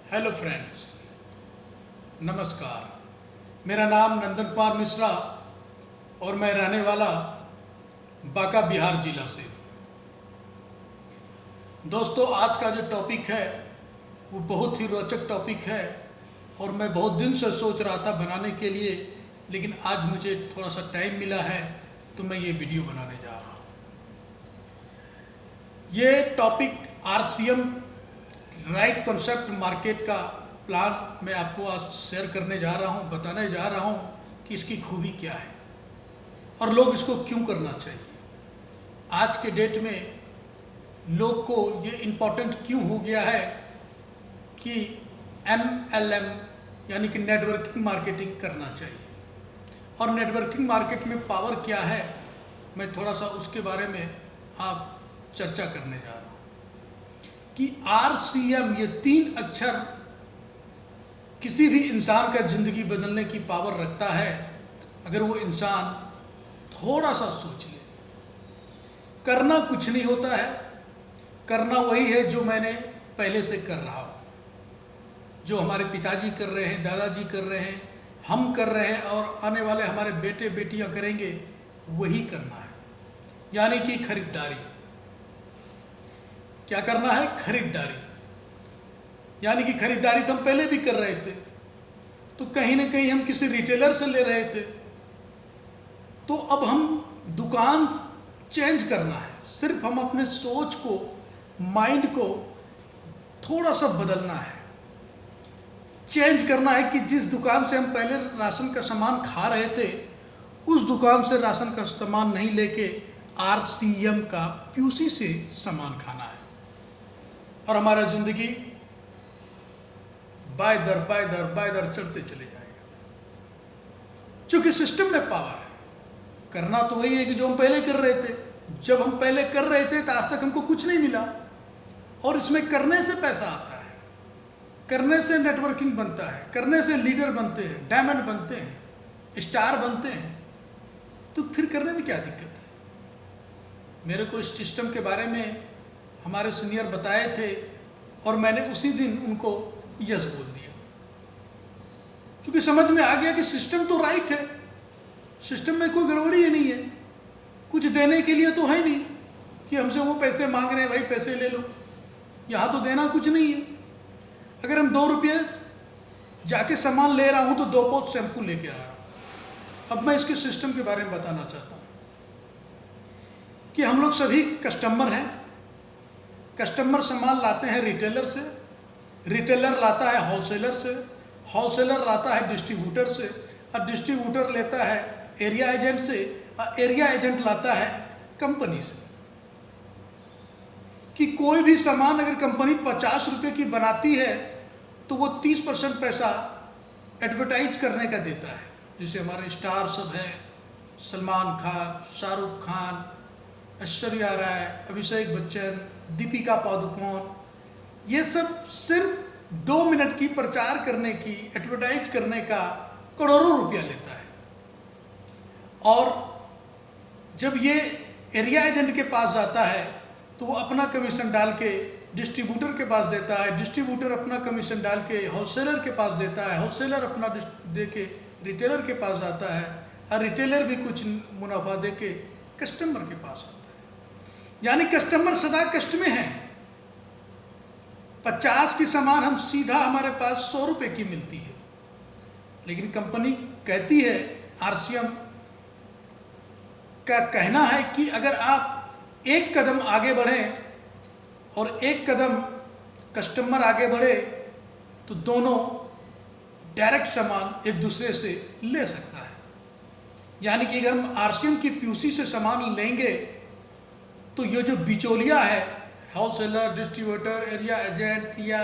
Hello friends, नमस्कार। मेरा नाम नंदन कुमार मिश्रा और मैं रहने वाला बांका बिहार जिला से। दोस्तों, आज का जो टॉपिक है वो बहुत ही रोचक टॉपिक है और मैं बहुत दिन से सोच रहा था बनाने के लिए, लेकिन आज मुझे थोड़ा सा टाइम मिला है तो मैं ये वीडियो बनाने जा रहा हूँ। ये topic RCM right concept market का प्लान मैं आपको आज शेयर करने जा रहा हूँ, बताने जा रहा हूँ कि इसकी खूबी क्या है और लोग इसको क्यों करना चाहिए। आज के डेट में लोग को ये इम्पोर्टेंट क्यों हो गया है कि MLM यानी कि नेटवर्किंग मार्केटिंग करना चाहिए। और नेटवर्किंग मार्केट में पावर क्या है, मैं थोड़ा सा उसके बारे में आप चर्चा करने जा रहा हूँ कि RCM ये 3 अक्षर किसी भी इंसान का ज़िंदगी बदलने की पावर रखता है, अगर वो इंसान थोड़ा सा सोच ले। करना कुछ नहीं होता है, करना वही है जो मैंने पहले से कर रहा हूँ, जो हमारे पिताजी कर रहे हैं, दादाजी कर रहे हैं, हम कर रहे हैं और आने वाले हमारे बेटे बेटियां करेंगे, वही करना है। यानी कि खरीदारी। क्या करना है? खरीदारी। यानी कि खरीदारी तो हम पहले भी कर रहे थे, तो कहीं ना कहीं हम किसी रिटेलर से ले रहे थे, तो अब हम दुकान चेंज करना है। सिर्फ हम अपने सोच को, माइंड को थोड़ा सा बदलना है, चेंज करना है कि जिस दुकान से हम पहले राशन का सामान खा रहे थे, उस दुकान से राशन का सामान नहीं लेके RCM का PUC से सामान खाना है और हमारा ज़िंदगी बाय दर चढ़ते चले जाएगा। चूंकि सिस्टम में पावर है, करना तो वही है कि जो हम पहले कर रहे थे। जब हम पहले कर रहे थे तो आज तक हमको कुछ नहीं मिला, और इसमें करने से पैसा आता है, करने से नेटवर्किंग बनता है, करने से लीडर बनते हैं, डायमंड बनते हैं, स्टार बनते हैं। तो फिर करने में क्या दिक्कत है? मेरे को इस सिस्टम के बारे में हमारे सीनियर बताए थे और मैंने उसी दिन उनको यस बोल दिया, क्योंकि समझ में आ गया कि सिस्टम तो राइट है, सिस्टम में कोई गड़बड़ी ही नहीं है। कुछ देने के लिए तो है नहीं कि हमसे वो पैसे मांग रहे हैं, भाई पैसे ले लो। यहाँ तो देना कुछ नहीं है। अगर हम 2 रुपये जाके सामान ले रहा हूँ तो 2 पोत शैम्पू लेके आ रहा हूँ। अब मैं इसके सिस्टम के बारे में बताना चाहता हूँ कि हम लोग सभी कस्टमर हैं। कस्टमर सामान लाते हैं रिटेलर से, रिटेलर लाता है होलसेलर से, होलसेलर लाता है डिस्ट्रीब्यूटर से, और डिस्ट्रीब्यूटर लेता है एरिया एजेंट से, और एरिया एजेंट लाता है कंपनी से। कि कोई भी सामान अगर कंपनी 50 रुपये की बनाती है तो वो 30% पैसा एडवर्टाइज करने का देता है। जैसे हमारे स्टार सब हैं, सलमान खान, शाहरुख खान, ऐश्वर्या राय, अभिषेक बच्चन, दीपिका पादुकोण, ये सब सिर्फ 2 मिनट की प्रचार करने की, एडवर्टाइज करने का करोड़ों रुपया लेता है। और जब ये एरिया एजेंट के पास जाता है तो वो अपना कमीशन डाल के डिस्ट्रीब्यूटर के पास देता है, डिस्ट्रीब्यूटर अपना कमीशन डाल के होलसेलर के पास देता है, होलसेलर अपना दे के रिटेलर के पास जाता है, और रिटेलर भी कुछ मुनाफा दे के कस्टमर के पास आता है। यानी कस्टमर सदा कष्ट में है। 50 की सामान हम सीधा हमारे पास 100 रुपये की मिलती है, लेकिन कंपनी कहती है, RCM का कहना है कि अगर आप एक कदम आगे बढ़ें और एक कदम कस्टमर आगे बढ़े तो दोनों डायरेक्ट सामान एक दूसरे से ले सकता है। यानी कि अगर हम RCM की PUC से सामान लेंगे तो ये जो बिचौलिया है, होलसेलर, डिस्ट्रीब्यूटर, एरिया एजेंट, या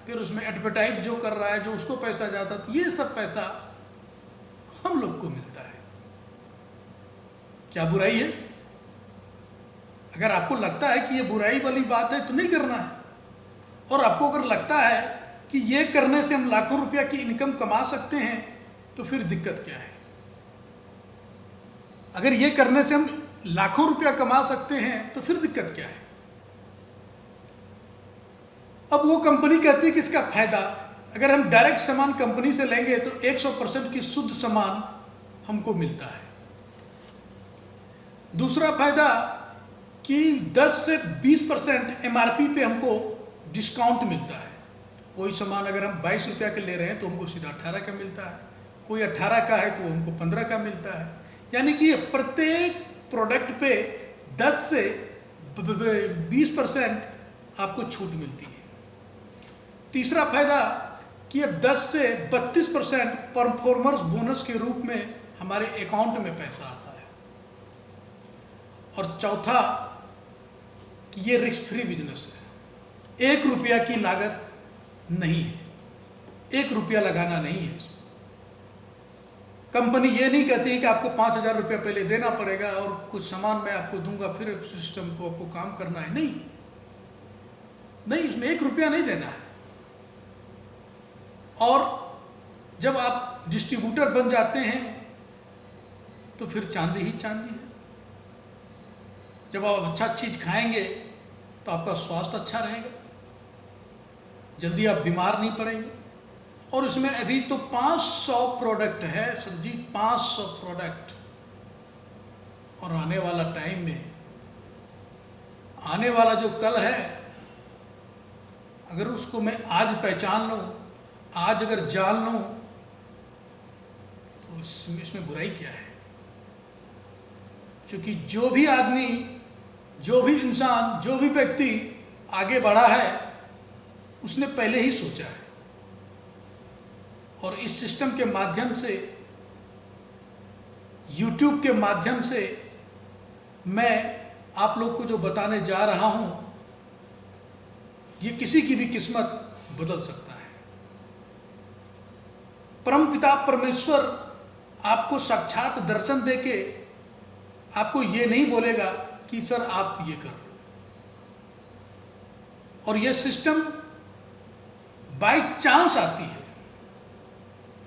फिर उसमें एडवर्टाइज जो कर रहा है, जो उसको पैसा जाता है, ये सब पैसा हम लोग को मिलता है। क्या बुराई है? अगर आपको लगता है कि ये बुराई वाली बात है तो नहीं करना है, और आपको अगर लगता है कि ये करने से हम लाखों रुपया की इनकम कमा सकते हैं तो फिर दिक्कत क्या है? अगर ये करने से हम लाखों रुपया कमा सकते हैं तो फिर दिक्कत क्या है? अब वो कंपनी कहती है कि इसका फायदा अगर हम डायरेक्ट सामान कंपनी से लेंगे तो 100% की शुद्ध सामान हमको मिलता है। दूसरा फायदा कि 10 से 20% MRP पे हमको डिस्काउंट मिलता है। कोई सामान अगर हम 22 रुपया का ले रहे हैं तो हमको सीधा 18 का मिलता है, कोई 18 का है तो हमको 15 का मिलता है। यानी कि प्रत्येक प्रोडक्ट पे 10 से 20% आपको छूट मिलती है। तीसरा फायदा कि अब 10 से 32% परफॉर्मेंस बोनस के रूप में हमारे अकाउंट में पैसा आता है। और चौथा कि ये रिस्क फ्री बिजनेस है, 1 रुपया की लागत नहीं है, 1 रुपया लगाना नहीं है इसमें। कंपनी ये नहीं कहती है कि आपको 5,000 रुपया पहले देना पड़ेगा और कुछ सामान मैं आपको दूंगा फिर सिस्टम को आपको काम करना है, नहीं नहीं, इसमें 1 रुपया नहीं देना है। और जब आप डिस्ट्रीब्यूटर बन जाते हैं तो फिर चांदी ही चांदी है। जब आप अच्छा चीज खाएंगे तो आपका स्वास्थ्य अच्छा रहेगा, जल्दी आप बीमार नहीं पड़ेंगे। और इसमें अभी तो 500 प्रोडक्ट है सर जी, 500 प्रोडक्ट। और आने वाला टाइम में, आने वाला जो कल है, अगर उसको मैं आज पहचान लूं, आज अगर जान लूं तो इसमें बुराई क्या है? क्योंकि जो भी आदमी, जो भी इंसान, जो भी व्यक्ति आगे बढ़ा है उसने पहले ही सोचा है। और इस सिस्टम के माध्यम से, YouTube के माध्यम से मैं आप लोग को जो बताने जा रहा हूं, ये किसी की भी किस्मत बदल सकता है। परमपिता परमेश्वर आपको साक्षात दर्शन देके आपको ये नहीं बोलेगा कि सर आप ये करो। और ये सिस्टम बाय चांस आती है,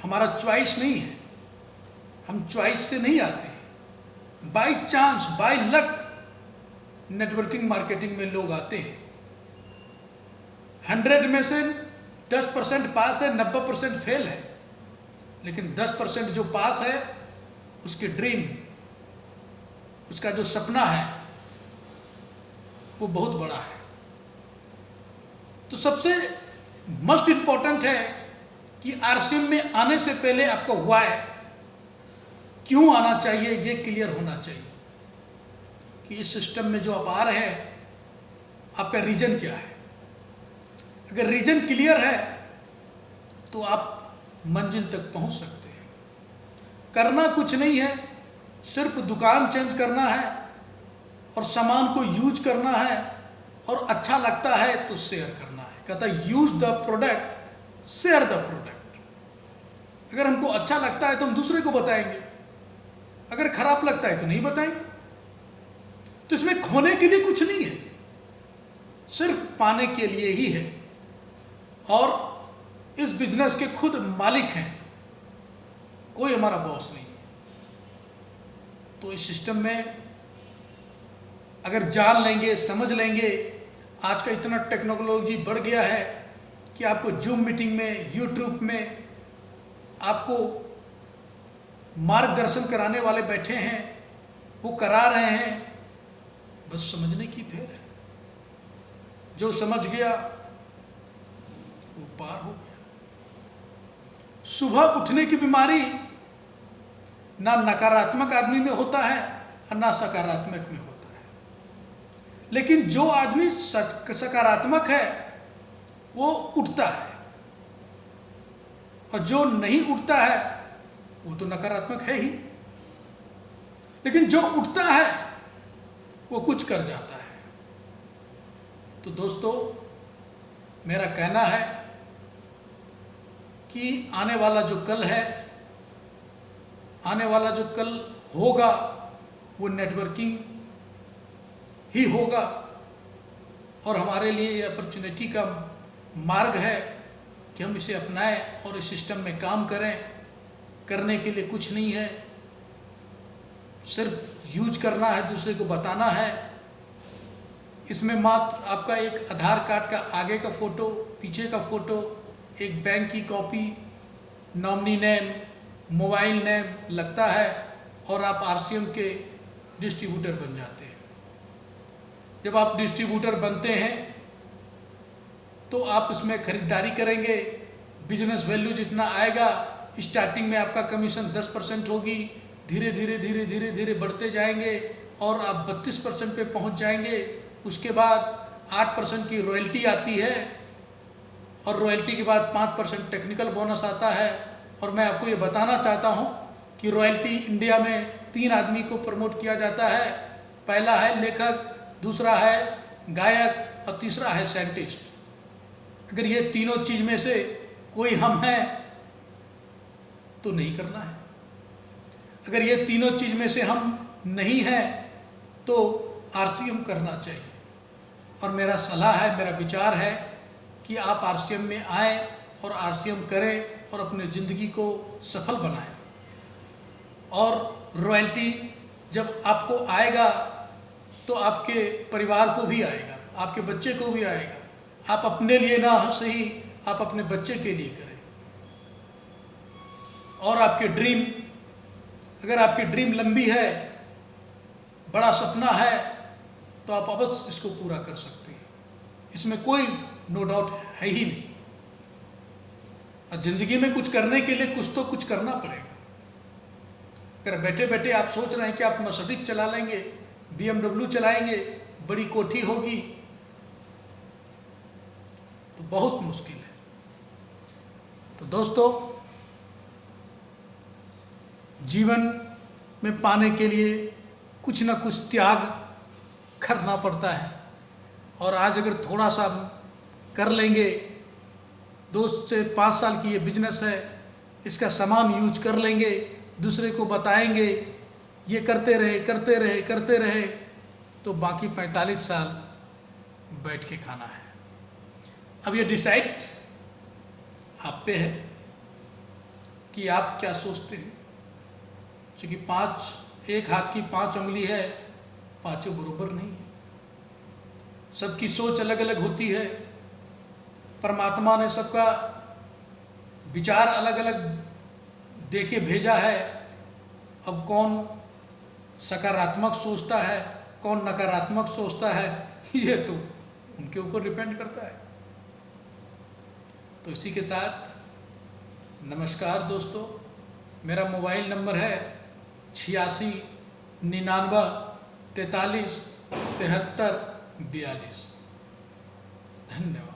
हमारा चॉइस नहीं है, हम चॉइस से नहीं आते हैं। By chance, by luck networking marketing में लोग आते हैं। 100 में से 10% पास है, 90% फेल है। लेकिन 10% जो पास है उसके ड्रीम, उसका जो सपना है वो बहुत बड़ा है। तो सबसे मोस्ट इंपॉर्टेंट है कि RCM में आने से पहले आपका व्हाई, क्यों आना चाहिए, ये क्लियर होना चाहिए कि इस सिस्टम में जो आप आ रहे हैं आपका रीजन क्या है। अगर रीजन क्लियर है तो आप मंजिल तक पहुंच सकते हैं। करना कुछ नहीं है, सिर्फ दुकान चेंज करना है और सामान को यूज करना है, और अच्छा लगता है तो शेयर करना है। कहता है use the product, share the product. अगर हमको अच्छा लगता है तो हम दूसरे को बताएंगे, अगर खराब लगता है तो नहीं बताएंगे। तो इसमें खोने के लिए कुछ नहीं है, सिर्फ पाने के लिए ही है। और इस बिजनेस के खुद मालिक हैं, कोई हमारा बॉस नहीं है। तो इस सिस्टम में अगर जान लेंगे, समझ लेंगे, आज का इतना टेक्नोलॉजी बढ़ गया है कि आपको जूम मीटिंग में, यूट्यूब में आपको मार्गदर्शन कराने वाले बैठे हैं, वो करा रहे हैं, बस समझने की फेर है। जो समझ गया वो पार हो गया। सुबह उठने की बीमारी ना नकारात्मक आदमी में होता है और ना सकारात्मक में होता है। लेकिन जो आदमी सकारात्मक है वो उठता है, और जो नहीं उठता है वो तो नकारात्मक है ही। लेकिन जो उठता है वो कुछ कर जाता है। तो दोस्तों, मेरा कहना है कि आने वाला जो कल है, आने वाला जो कल होगा, वो नेटवर्किंग ही होगा। और हमारे लिए ये अपॉर्चुनिटी का मार्ग है कि हम इसे अपनाएं और इस सिस्टम में काम करें। करने के लिए कुछ नहीं है, सिर्फ यूज करना है, दूसरे को बताना है। इसमें मात्र आपका एक आधार कार्ड का आगे का फ़ोटो, पीछे का फ़ोटो, एक बैंक की copy, nominee name, mobile name लगता है और आप आरसीएम के डिस्ट्रीब्यूटर बन जाते हैं। जब आप डिस्ट्रीब्यूटर बनते हैं तो आप इसमें खरीदारी करेंगे, बिजनेस वैल्यू जितना आएगा, स्टार्टिंग में आपका कमीशन 10% होगी, धीरे धीरे धीरे धीरे धीरे बढ़ते जाएंगे और आप 32% पे पहुंच जाएंगे। उसके बाद 8% की रॉयल्टी आती है और रॉयल्टी के बाद 5% टेक्निकल बोनस आता है। और मैं आपको ये बताना चाहता हूँ कि रॉयल्टी इंडिया में 3 आदमी को प्रमोट किया जाता है। पहला है लेखक, दूसरा है गायक और तीसरा है साइंटिस्ट। अगर ये तीनों चीज़ में से कोई हम हैं तो नहीं करना है। अगर ये तीनों चीज़ में से हम नहीं हैं तो आरसीएम करना चाहिए। और मेरा सलाह है, मेरा विचार है कि आप आरसीएम में आएँ और आरसीएम करें और अपने ज़िंदगी को सफल बनाएं। और रॉयल्टी जब आपको आएगा तो आपके परिवार को भी आएगा, आपके बच्चे को भी आएगा। आप अपने लिए ना सही, आप अपने बच्चे के लिए करें। और आपके ड्रीम, अगर आपकी ड्रीम लंबी है, बड़ा सपना है, तो आप अवश्य इसको पूरा कर सकते हैं। इसमें कोई नो डाउट है ही नहीं। और ज़िंदगी में कुछ करने के लिए कुछ तो कुछ करना पड़ेगा। अगर बैठे बैठे आप सोच रहे हैं कि आप मर्सिडीज चला लेंगे, BMW चलाएंगे, बड़ी कोठी होगी, तो बहुत मुश्किल है। तो दोस्तों, जीवन में पाने के लिए कुछ ना कुछ त्याग करना पड़ता है। और आज अगर थोड़ा सा कर लेंगे, 2 से 5 साल की ये बिजनेस है, इसका सामान यूज कर लेंगे, दूसरे को बताएंगे, ये करते रहे करते रहे करते रहे, तो बाकी 45 साल बैठ के खाना है। अब ये डिसाइड आप पे है कि आप क्या सोचते हैं। क्योंकि एक हाथ की 5 उंगली है, पांचों बराबर नहीं है। सबकी सोच अलग अलग होती है। परमात्मा ने सबका विचार अलग अलग देके भेजा है। अब कौन सकारात्मक सोचता है, कौन नकारात्मक सोचता है, ये तो उनके ऊपर डिपेंड करता है। तो इसी के साथ नमस्कार दोस्तों। मेरा मोबाइल नंबर है 86 99 43 73 42। धन्यवाद।